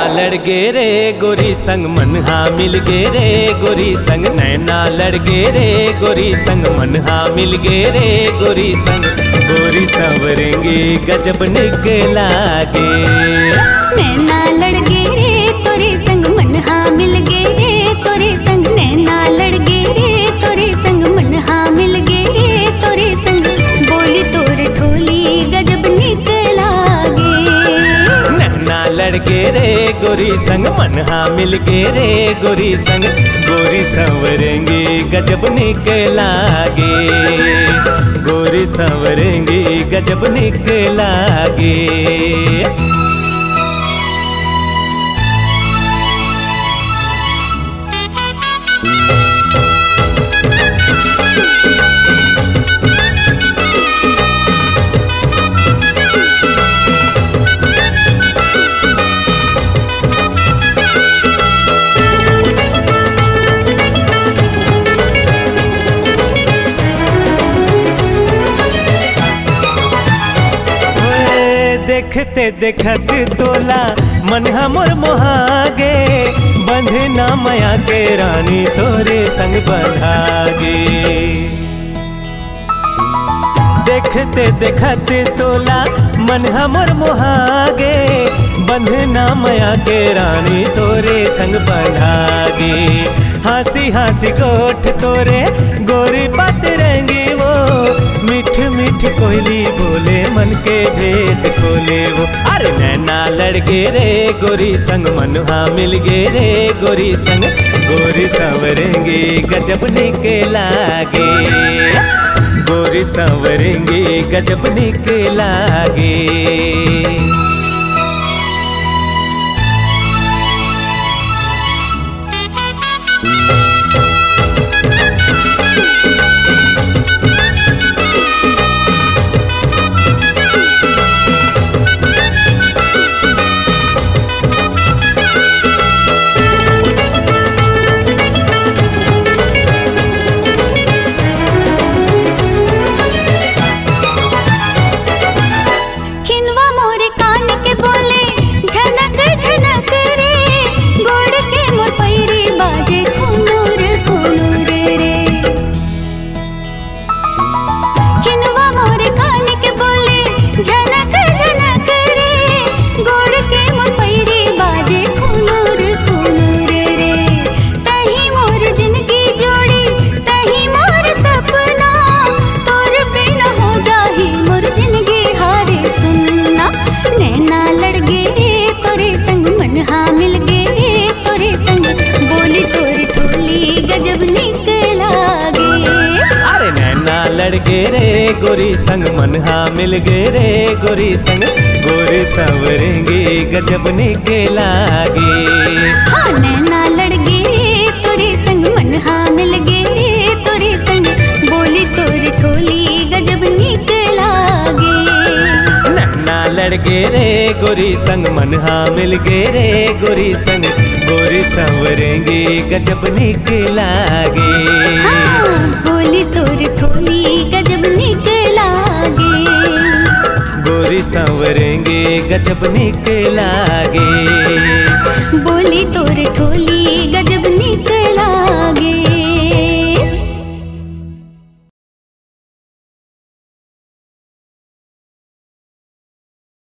लड़ गे रे गोरी संग मनहा मिल गे रे गोरी संग नैना लड़ गे रे गोरी संग मनहा मिल गे रे गोरी संग गोरी संवरेंगे गजब निकलागे। नैना लड़ गे रे तोरे संग मनहा मिल गे रे तोरे संग नैना लड़ गे रे तोरे संग मनहा मिल गे रे तोरे संग बोली तोर ठोली गजब निकलागे। नैना लड़ गे रे गोरी संग मनहा मिल गे रे गोरी संग गोरी संवरेंगे गजब निकलागे। गोरी संवरेंगे गजब निकलागे। देखते देखत तोला मन हमर मोहागे बंधना माया के रानी तोरे संग बंधागे। देखते देखत तोला मन हमर मोहागे बंधना माया के रानी तोरे संग बंधागे। हंसी हंसी गोठ तोरे गोरी बात रहेंगी वो मीठ मीठ कोयली बोले मन के भेद खोले वो। अरे नैना लड़ गे रे गोरी संग मनहा मिल गे रे गोरी संग गोरी संवरेंगे गजब निकलागे। गोरी संवरेंगे गजब निकलागे। लड़ गे रे गोरी संग मनहा मिल गे रे गोरी संग गोरी संवरेंगे गजब निकलागे। हाँ नैना लड़ गे रे तोरे संग मनहा मिल गे रे तोरे संग बोली तोर ठोली गजब निकलागे। नैना लड़ गे रे गोरी संग मनहा मिल गे रे गोरी संग गोरी संवरेंगे गजब निकलागे। हाँ बोली तोर ठोली गजब निकलागे। गोरी संवरेंगे गजब निकलागे। बोली तोर ठोली